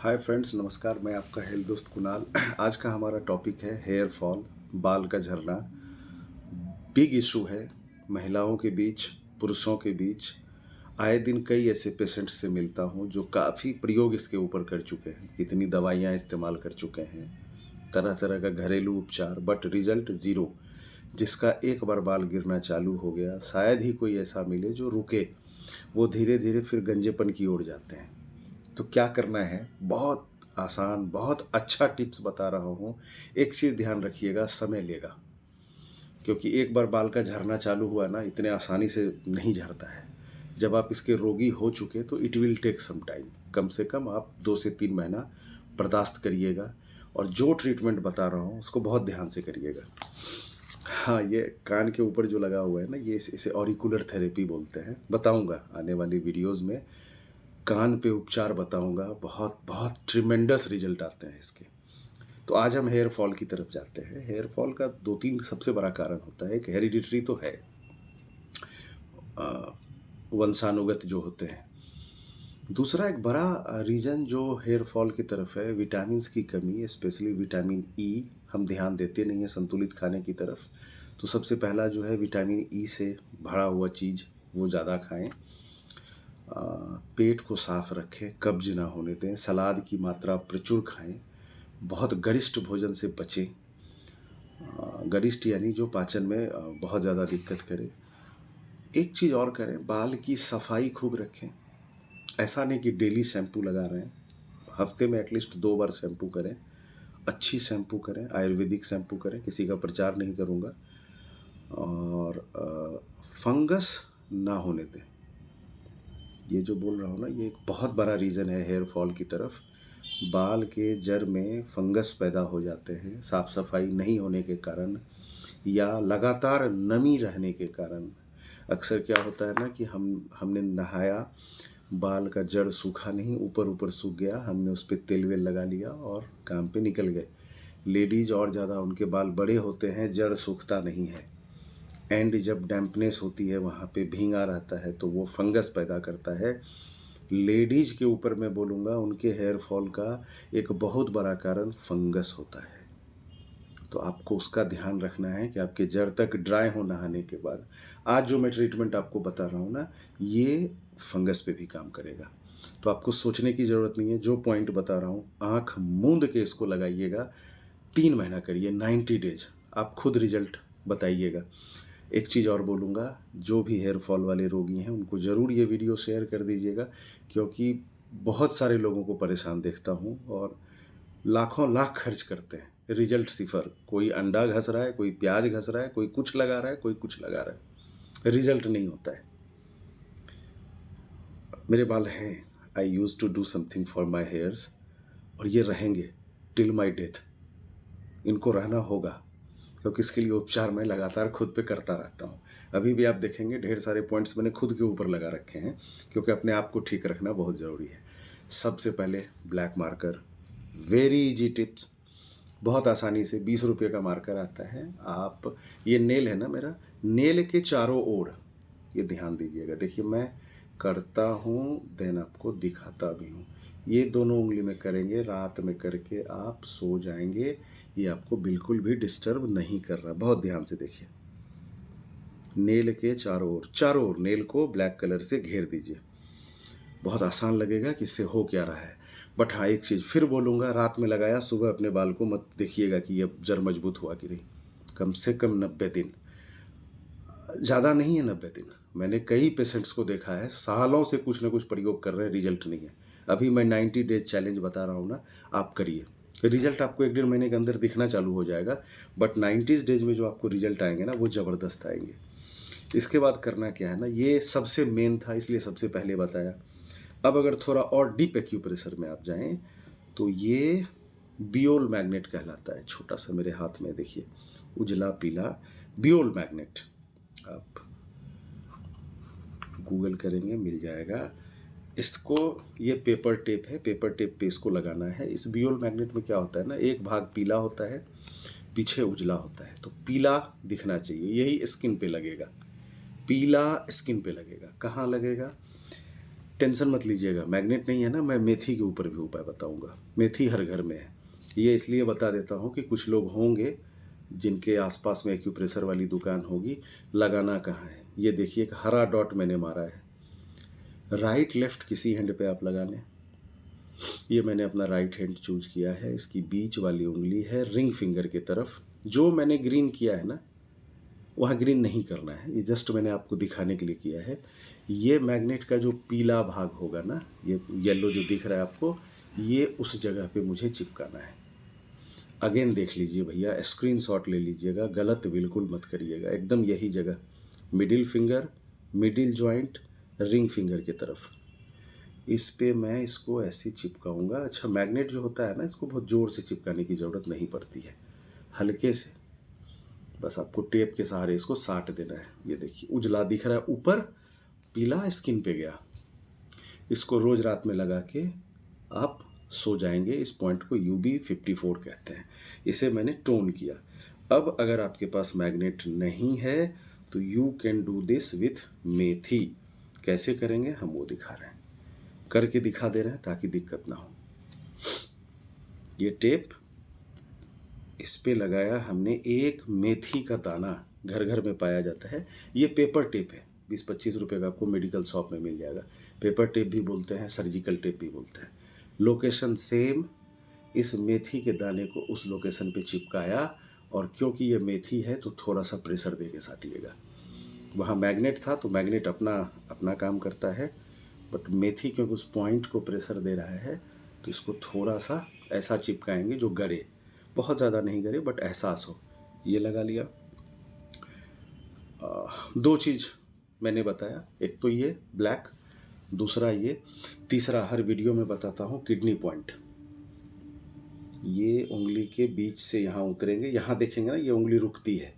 Hi friends, नमस्कार। मैं आपका हेल्थ दोस्त कुणाल। आज का हमारा टॉपिक है हेयर फॉल, बाल का झड़ना। बिग इशू है महिलाओं के बीच, पुरुषों के बीच। आए दिन कई ऐसे पेशेंट्स से मिलता हूँ जो काफ़ी प्रयोग इसके ऊपर कर चुके हैं, कितनी दवाइयाँ इस्तेमाल कर चुके हैं, तरह तरह का घरेलू उपचार, बट रिजल्ट ज़ीरो। जिसका एक बार बाल गिरना चालू हो गया, शायद ही कोई ऐसा मिले जो रुके। वो धीरे धीरे फिर गंजेपन की ओर जाते हैं। तो क्या करना है? बहुत आसान, बहुत अच्छा टिप्स बता रहा हूँ। एक चीज़ ध्यान रखिएगा, समय लेगा। क्योंकि एक बार बाल का झड़ना चालू हुआ ना, इतने आसानी से नहीं झड़ता है। जब आप इसके रोगी हो चुके तो it will take some time. कम से कम आप 2 से 3 महीना बर्दाश्त करिएगा। और जो ट्रीटमेंट बता रहा हूँ उसको बहुत ध्यान से करिएगा। हाँ, ये कान के ऊपर जो लगा हुआ है ना, ये इसे ऑरिकुलर थेरेपी बोलते हैं। बताऊंगा आने वाली वीडियोस में। कान पे उपचार बताऊंगा, बहुत बहुत ट्रिमेंडस रिजल्ट आते हैं इसके। तो आज हम हेयर फॉल की तरफ जाते हैं। हेयर फॉल का 2-3 सबसे बड़ा कारण होता है। एक हेरिडिटरी तो है, वंशानुगत जो होते हैं। दूसरा एक बड़ा रीज़न जो हेयर फॉल की तरफ है, विटामिन्स की कमी, स्पेशली विटामिन ई। हम ध्यान देते नहीं हैं संतुलित खाने की तरफ। तो सबसे पहला जो है विटामिन ई से भरा हुआ चीज़, वो ज़्यादा खाएं। पेट को साफ रखें, कब्ज ना होने दें। सलाद की मात्रा प्रचुर खाएं। बहुत गरिष्ठ भोजन से बचें। गरिष्ठ यानी जो पाचन में बहुत ज़्यादा दिक्कत करे। एक चीज़ और करें, बाल की सफाई खूब रखें। ऐसा नहीं कि डेली शैम्पू लगा रहे हैं। हफ्ते में एटलीस्ट 2 बार शैम्पू करें। अच्छी शैम्पू करें, आयुर्वेदिक शैम्पू करें। किसी का प्रचार नहीं करूँगा। और फंगस ना होने दें। ये जो बोल रहा हूँ ना, ये एक बहुत बड़ा रीज़न है हेयर फॉल की तरफ। बाल के जड़ में फंगस पैदा हो जाते हैं साफ़ सफाई नहीं होने के कारण, या लगातार नमी रहने के कारण। अक्सर क्या होता है ना कि हमने नहाया, बाल का जड़ सूखा नहीं, ऊपर ऊपर सूख गया, हमने उस पर तेल वेल लगा लिया और काम पे निकल गए। लेडीज़ और ज़्यादा, उनके बाल बड़े होते हैं, जड़ सूखता नहीं है। एंड जब डैम्पनेस होती है, वहाँ पे भींगा रहता है, तो वो फंगस पैदा करता है। लेडीज के ऊपर मैं बोलूँगा, उनके हेयर फॉल का एक बहुत बड़ा कारण फंगस होता है। तो आपको उसका ध्यान रखना है कि आपके जड़ तक ड्राई हो नहाने के बाद। आज जो मैं ट्रीटमेंट आपको बता रहा हूँ ना, ये फंगस पे भी काम करेगा। तो आपको सोचने की ज़रूरत नहीं है। जो पॉइंट बता रहा हूँ, आँख मूंद के इसको लगाइएगा। 3 महीना करिए, 90 डेज। आप खुद रिजल्ट बताइएगा। एक चीज़ और बोलूँगा, जो भी हेयर फॉल वाले रोगी हैं उनको ज़रूर ये वीडियो शेयर कर दीजिएगा। क्योंकि बहुत सारे लोगों को परेशान देखता हूँ और लाखों लाख खर्च करते हैं, रिजल्ट सिफर। कोई अंडा घस रहा है, कोई प्याज घस रहा है, कोई कुछ लगा रहा है, कोई कुछ लगा रहा है, रिजल्ट नहीं होता है। मेरे बाल हैं, I use to do something for my hairs, और ये रहेंगे टिल माई डेथ। इनको रहना होगा, क्योंकि इसके लिए उपचार मैं लगातार खुद पे करता रहता हूँ। अभी भी आप देखेंगे ढेर सारे पॉइंट्स मैंने खुद के ऊपर लगा रखे हैं, क्योंकि अपने आप को ठीक रखना बहुत ज़रूरी है। सबसे पहले black marker, very easy tips. बहुत आसानी से 20 रुपये का मार्कर आता है। आप, ये नेल है ना मेरा, नेल के चारों ओर ये ध्यान दीजिएगा। देखिए मैं करता हूँ, देन आपको दिखाता भी हूँ। ये दोनों उंगली में करेंगे, रात में करके आप सो जाएंगे। ये आपको बिल्कुल भी डिस्टर्ब नहीं कर रहा। बहुत ध्यान से देखिए। नेल के चारों ओर नेल को ब्लैक कलर से घेर दीजिए। बहुत आसान लगेगा कि इससे हो क्या रहा है। बट हाँ, एक चीज़ फिर बोलूँगा, रात में लगाया, सुबह अपने बाल को मत देखिएगा कि ये जड़ मजबूत हुआ कि नहीं। कम से कम 90 दिन, ज़्यादा नहीं है 90 दिन। मैंने कई पेशेंट्स को देखा है, सालों से कुछ ना कुछ प्रयोग कर रहे हैं, रिजल्ट नहीं है। अभी मैं 90 डेज चैलेंज बता रहा हूँ ना, आप करिए। रिजल्ट आपको 1-1.5 महीने के अंदर दिखना चालू हो जाएगा। बट 90 डेज में जो आपको रिजल्ट आएंगे ना, वो ज़बरदस्त आएंगे। इसके बाद करना क्या है ना, ये सबसे मेन था, इसलिए सबसे पहले बताया। अब अगर थोड़ा और डीप एक्यूप्रेशर में आप जाएं, तो ये बियोल मैग्नेट कहलाता है। छोटा सा मेरे हाथ में देखिए, उजला पीला बियोल मैग्नेट। आप गूगल करेंगे मिल जाएगा इसको। ये पेपर टेप है, पेपर टेप पे इसको लगाना है। इस बियोल मैग्नेट में क्या होता है ना, एक भाग पीला होता है, पीछे उजला होता है। तो पीला दिखना चाहिए, यही स्किन पे लगेगा। पीला स्किन पे लगेगा। कहाँ लगेगा? टेंशन मत लीजिएगा, मैग्नेट नहीं है ना, मैं मेथी के ऊपर भी उपाय बताऊंगा। मेथी हर घर में है। ये इसलिए बता देता हूँ कि कुछ लोग होंगे जिनके आसपास में एक्यूप्रेशर वाली दुकान होगी, लगाना कहाँ है। ये देखिए एक हरा डॉट मैंने मारा है, राइट लेफ्ट किसी हैंड पे आप लगा लें। ये मैंने अपना राइट हैंड चूज किया है, इसकी बीच वाली उंगली है रिंग फिंगर की तरफ। जो मैंने ग्रीन किया है ना, वहाँ ग्रीन नहीं करना है, ये जस्ट मैंने आपको दिखाने के लिए किया है। ये मैग्नेट का जो पीला भाग होगा ना, ये येलो जो दिख रहा है आपको, ये उस जगह पे मुझे चिपकाना है। अगेन देख लीजिए भैया, स्क्रीनशॉट ले लीजिएगा, गलत बिल्कुल मत करिएगा, एकदम यही जगह, middle finger, middle joint, ring finger की तरफ। इस पे मैं इसको ऐसे चिपकाऊंगा। अच्छा, मैग्नेट जो होता है ना, इसको बहुत ज़ोर से चिपकाने की ज़रूरत नहीं पड़ती है, हल्के से बस आपको टेप के सहारे इसको साट देना है। ये देखिए उजला दिख रहा है ऊपर, पीला स्किन पे गया। इसको रोज़ रात में लगा के आप सो जाएंगे। इस पॉइंट को UB54 कहते हैं। इसे मैंने टोन किया। अब अगर आपके पास मैग्नेट नहीं है तो you can do this with methi. कैसे करेंगे हम वो दिखा रहे हैं, करके दिखा दे रहे हैं ताकि दिक्कत ना हो। ये टेप इस पे लगाया हमने, एक मेथी का दाना घर घर में पाया जाता है। ये पेपर टेप है, 20-25 रुपये का आपको मेडिकल शॉप में मिल जाएगा। पेपर टेप भी बोलते हैं, सर्जिकल टेप भी बोलते हैं। Location same. इस मेथी के दाने को उस लोकेशन पे चिपकाया, और क्योंकि ये मेथी है तो थोड़ा सा प्रेशर दे के साटिएगा। वहाँ मैग्नेट था तो मैग्नेट अपना अपना काम करता है, बट मेथी क्योंकि उस पॉइंट को प्रेशर दे रहा है तो इसको थोड़ा सा ऐसा चिपकाएंगे जो गड़े, बहुत ज़्यादा नहीं गड़े बट एहसास हो। ये लगा लिया। दो चीज़ मैंने बताया, एक तो ये ब्लैक, दूसरा ये, तीसरा हर वीडियो में बताता हूँ किडनी पॉइंट। ये उंगली के बीच से यहाँ उतरेंगे, यहाँ देखेंगे ना ये उंगली रुकती है,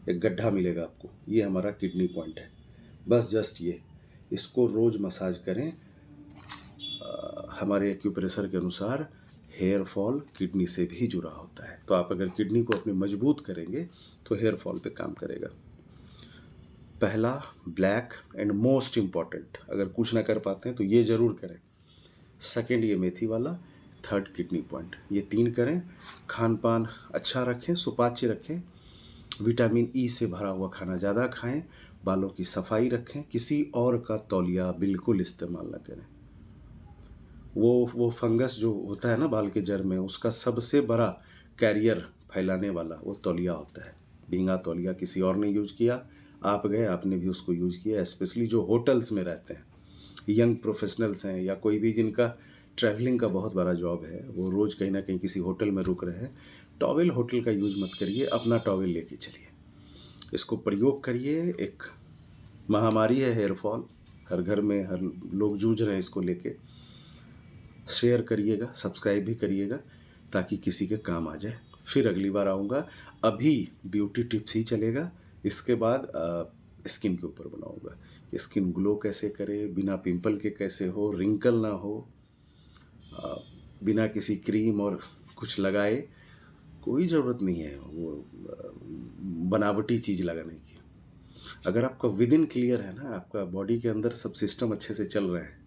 एक गड्ढा मिलेगा आपको, ये हमारा किडनी पॉइंट है। बस जस्ट ये, इसको रोज़ मसाज करें। हमारे एक्यूप्रेशर के अनुसार हेयर फॉल किडनी से भी जुड़ा होता है, तो आप अगर किडनी को अपने मजबूत करेंगे तो हेयर फॉल पे काम करेगा। पहला ब्लैक एंड मोस्ट इम्पॉर्टेंट, अगर कुछ ना कर पाते हैं तो ये ज़रूर करें। सेकंड ये मेथी वाला, थर्ड किडनी पॉइंट, ये 3 करें। खान पान अच्छा रखें, सुपाच्य रखें, विटामिन ई से भरा हुआ खाना ज़्यादा खाएं, बालों की सफाई रखें, किसी और का तौलिया बिल्कुल इस्तेमाल ना करें। वो फंगस जो होता है ना बाल के जड़ में, उसका सबसे बड़ा कैरियर फैलाने वाला वो तौलिया होता है। भींगा तौलिया किसी और ने यूज किया, आप गए आपने भी उसको यूज किया। स्पेशली जो होटल्स में रहते हैं, यंग प्रोफेशनल्स हैं, या कोई भी जिनका ट्रैवलिंग का बहुत बड़ा जॉब है, वो रोज़ कहीं ना कहीं किसी होटल में रुक रहे हैं, टॉवेल होटल का यूज़ मत करिए, अपना टॉवेल लेके चलिए, इसको प्रयोग करिए। एक महामारी है हेयर फॉल, हर घर में हर लोग जूझ रहे हैं इसको लेके। शेयर करिएगा, सब्सक्राइब भी करिएगा ताकि किसी के काम आ जाए। फिर अगली बार आऊँगा। अभी ब्यूटी टिप्स ही चलेगा, इसके बाद स्किन के ऊपर बनाऊँगा। स्किन ग्लो कैसे करे, बिना पिंपल के कैसे हो, रिंकल ना हो, बिना किसी क्रीम और कुछ लगाए। कोई ज़रूरत नहीं है वो बनावटी चीज़ लगाने की। अगर आपका विद इन क्लियर है ना, आपका बॉडी के अंदर सब सिस्टम अच्छे से चल रहे हैं,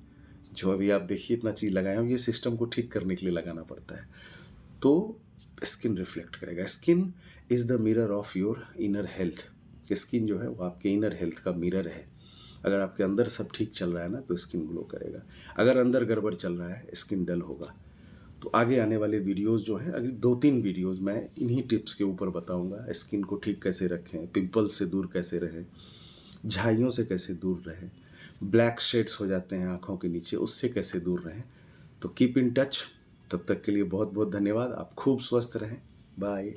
जो अभी आप देखिए इतना चीज़ लगाया हूँ, ये सिस्टम को ठीक करने के लिए लगाना पड़ता है, तो स्किन रिफ्लेक्ट करेगा। Skin is the mirror of your inner health. Skin जो है वो आपके इनर हेल्थ का मिरर है। अगर आपके अंदर सब ठीक चल रहा है ना तो स्किन ग्लो करेगा, अगर अंदर गड़बड़ चल रहा है स्किन डल होगा। तो आगे आने वाले वीडियोस जो हैं, अगली 2-3 वीडियोस मैं इन्हीं टिप्स के ऊपर बताऊंगा। स्किन को ठीक कैसे रखें, पिंपल्स से दूर कैसे रहें, झाइयों से कैसे दूर रहें, ब्लैक शेड्स हो जाते हैं आँखों के नीचे, उससे कैसे दूर रहें। तो कीप इन टच। तब तक के लिए बहुत बहुत धन्यवाद। आप खूब स्वस्थ रहें। बाय।